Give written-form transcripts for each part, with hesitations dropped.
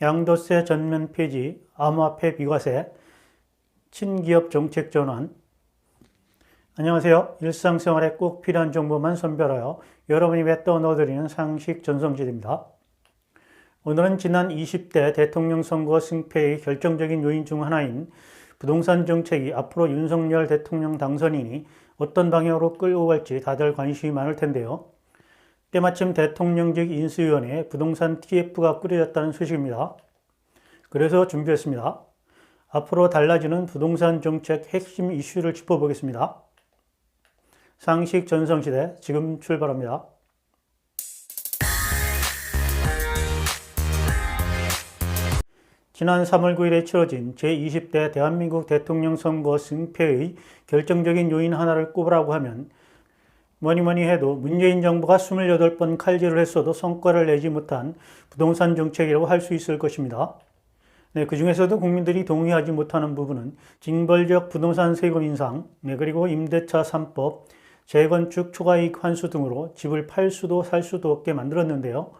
양도세 전면 폐지, 암호화폐 비과세, 친기업 정책 전환. 안녕하세요. 일상생활에 꼭 필요한 정보만 선별하여 여러분이 뱉어 넣어드리는 상식 전성실입니다. 오늘은 지난 20대 대통령 선거 승패의 결정적인 요인 중 하나인 부동산 정책이 앞으로 윤석열 대통령 당선인이 어떤 방향으로 끌고 갈지 다들 관심이 많을 텐데요. 때마침 대통령직 인수위원회 부동산 TF가 꾸려졌다는 소식입니다. 그래서 준비했습니다. 앞으로 달라지는 부동산 정책 핵심 이슈를 짚어보겠습니다. 상식 전성시대 지금 출발합니다. 지난 3월 9일에 치러진 제20대 대한민국 대통령 선거 승패의 결정적인 요인 하나를 꼽으라고 하면 뭐니 해도 문재인 정부가 28번 칼질을 했어도 성과를 내지 못한 부동산 정책이라고 할 수 있을 것입니다. 그 중에서도 국민들이 동의하지 못하는 부분은 징벌적 부동산 세금 인상, 그리고 임대차 3법, 재건축 초과이익 환수 등으로 집을 팔 수도 살 수도 없게 만들었는데요.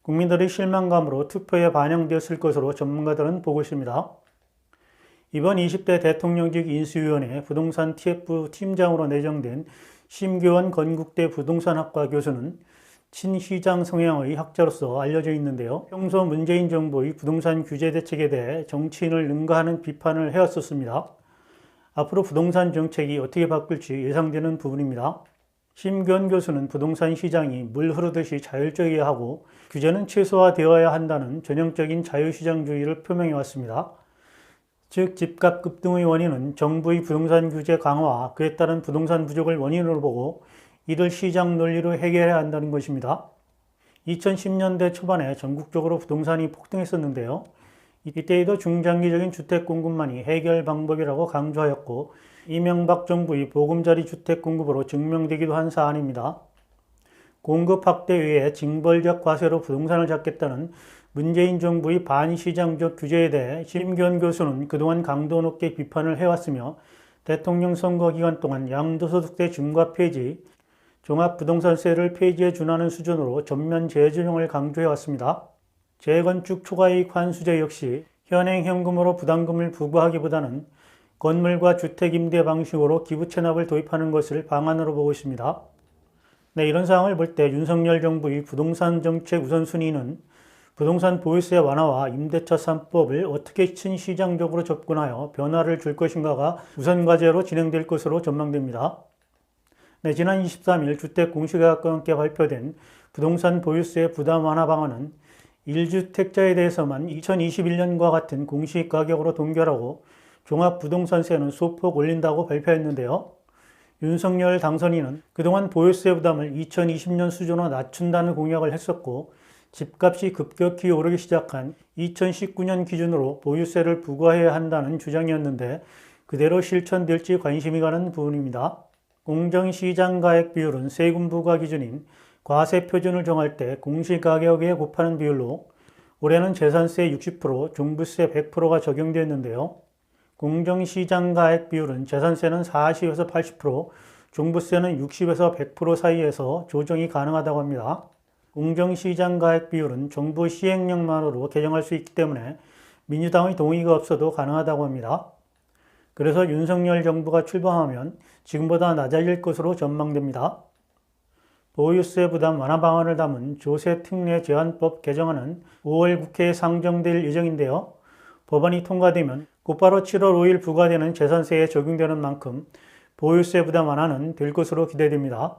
국민들의 실망감으로 투표에 반영되었을 것으로 전문가들은 보고 있습니다. 이번 20대 대통령직 인수위원회 부동산 TF 팀장으로 내정된 심교원 건국대 부동산학과 교수는 친시장 성향의 학자로서 알려져 있는데요. 평소 문재인 정부의 부동산 규제 대책에 대해 정치인을 능가하는 비판을 해왔었습니다. 앞으로 부동산 정책이 어떻게 바뀔지 예상되는 부분입니다. 심교원 교수는 부동산 시장이 물 흐르듯이 자율적이어야 하고 규제는 최소화되어야 한다는 전형적인 자유시장주의를 표명해 왔습니다. 즉 집값 급등의 원인은 정부의 부동산 규제 강화와 그에 따른 부동산 부족을 원인으로 보고 이를 시장 논리로 해결해야 한다는 것입니다. 2010년대 초반에 전국적으로 부동산이 폭등했었는데요. 이때에도 중장기적인 주택 공급만이 해결 방법이라고 강조하였고 이명박 정부의 보금자리 주택 공급으로 증명되기도 한 사안입니다. 공급 확대 외에 징벌적 과세로 부동산을 잡겠다는 문재인 정부의 반시장적 규제에 대해 심교원 교수는 그동안 강도 높게 비판을 해왔으며 대통령 선거 기간 동안 양도소득세 중과 폐지, 종합부동산세를 폐지에 준하는 수준으로 전면 재조정을 강조해왔습니다. 재건축 초과이익 환수제 역시 현행 현금으로 부담금을 부과하기보다는 건물과 주택 임대 방식으로 기부 체납을 도입하는 것을 방안으로 보고 있습니다. 이런 상황을 볼 때 윤석열 정부의 부동산 정책 우선순위는 부동산 보유세 완화와 임대차 3법을 어떻게 친시장적으로 접근하여 변화를 줄 것인가가 우선 과제로 진행될 것으로 전망됩니다. 지난 23일 주택공시가격과 함께 발표된 부동산 보유세 부담 완화 방안은 1주택자에 대해서만 2021년과 같은 공시가격으로 동결하고 종합부동산세는 소폭 올린다고 발표했는데요. 윤석열 당선인은 그동안 보유세 부담을 2020년 수준으로 낮춘다는 공약을 했었고 집값이 급격히 오르기 시작한 2019년 기준으로 보유세를 부과해야 한다는 주장이었는데 그대로 실천될지 관심이 가는 부분입니다. 공정시장가액 비율은 세금 부과 기준인 과세 표준을 정할 때 공시가격에 곱하는 비율로 올해는 재산세 60%, 종부세 100%가 적용되었는데요. 공정시장가액 비율은 재산세는 40에서 80%, 종부세는 60에서 100% 사이에서 조정이 가능하다고 합니다. 공정시장가액 비율은 정부 시행령만으로 개정할 수 있기 때문에 민주당의 동의가 없어도 가능하다고 합니다. 그래서 윤석열 정부가 출범하면 지금보다 낮아질 것으로 전망됩니다. 보유세 부담 완화 방안을 담은 조세 특례 제한법 개정안은 5월 국회에 상정될 예정인데요. 법안이 통과되면 곧바로 7월 5일 부과되는 재산세에 적용되는 만큼 보유세 부담 완화는 될 것으로 기대됩니다.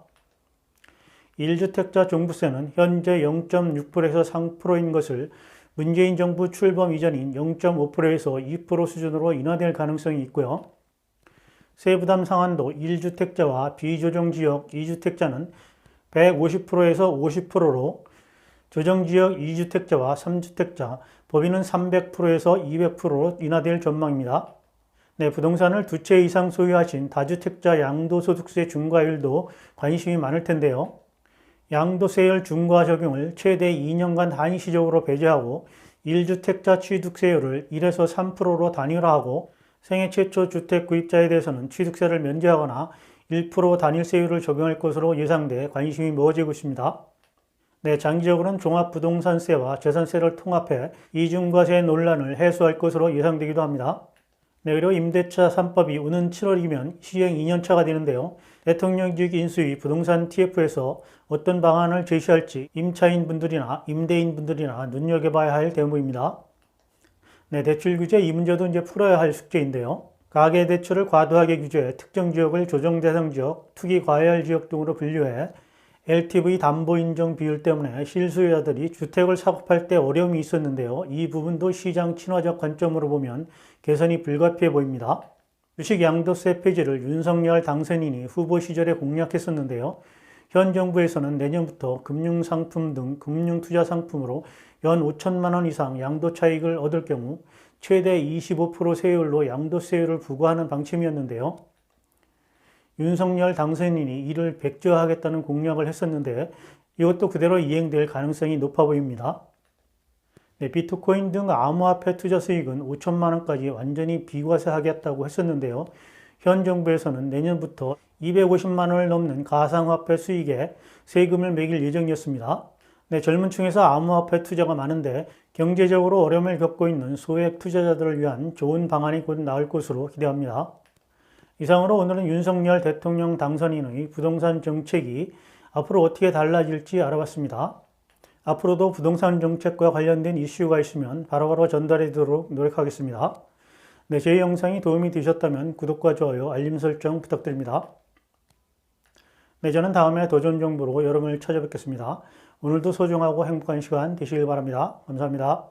1주택자 종부세는 현재 0.6%에서 3%인 것을 문재인 정부 출범 이전인 0.5%에서 2% 수준으로 인하될 가능성이 있고요. 세부담 상한도 1주택자와 비조정지역 2주택자는 150%에서 50%로 조정지역 2주택자와 3주택자, 법인은 300%에서 200%로 인하될 전망입니다. 부동산을 두 채 이상 소유하신 다주택자 양도소득세 중과율도 관심이 많을 텐데요. 양도세율 중과 적용을 최대 2년간 한시적으로 배제하고 1주택자 취득세율을 1에서 3%로 단일화하고 생애 최초 주택 구입자에 대해서는 취득세를 면제하거나 1% 단일세율을 적용할 것으로 예상돼 관심이 모아지고 있습니다. 네, 장기적으로는 종합부동산세와 재산세를 통합해 이중과세 논란을 해소할 것으로 예상되기도 합니다. 네, 그리고 임대차 3법이 오는 7월이면 시행 2년차가 되는데요. 대통령직 인수위 부동산 TF에서 어떤 방안을 제시할지 임차인 분들이나 임대인 분들이나 눈여겨봐야 할 대목입니다. 네, 대출 규제 이 문제도 이제 풀어야 할 숙제인데요. 가계 대출을 과도하게 규제해 특정 지역을 조정 대상 지역, 투기 과열 지역 등으로 분류해 LTV 담보 인정 비율 때문에 실수요자들이 주택을 사고 팔 때 어려움이 있었는데요. 이 부분도 시장 친화적 관점으로 보면 개선이 불가피해 보입니다. 주식 양도세 폐지를 윤석열 당선인이 후보 시절에 공약했었는데요. 현 정부에서는 내년부터 금융상품 등 금융투자상품으로 연 5천만 원 이상 양도 차익을 얻을 경우 최대 25% 세율로 양도세율을 부과하는 방침이었는데요. 윤석열 당선인이 이를 백지화하겠다는 공약을 했었는데 이것도 그대로 이행될 가능성이 높아 보입니다. 네, 비트코인 등 암호화폐 투자 수익은 5천만 원까지 완전히 비과세하겠다고 했었는데요. 현 정부에서는 내년부터 250만 원을 넘는 가상화폐 수익에 세금을 매길 예정이었습니다. 네, 젊은 층에서 암호화폐 투자가 많은데 경제적으로 어려움을 겪고 있는 소액 투자자들을 위한 좋은 방안이 곧 나올 것으로 기대합니다. 이상으로 오늘은 윤석열 대통령 당선인의 부동산 정책이 앞으로 어떻게 달라질지 알아봤습니다. 앞으로도 부동산 정책과 관련된 이슈가 있으면 바로바로 전달해 드리도록 노력하겠습니다. 네, 제 영상이 도움이 되셨다면 구독과 좋아요, 알림 설정 부탁드립니다. 네, 저는 다음에 더 좋은 정보로 여러분을 찾아뵙겠습니다. 오늘도 소중하고 행복한 시간 되시길 바랍니다. 감사합니다.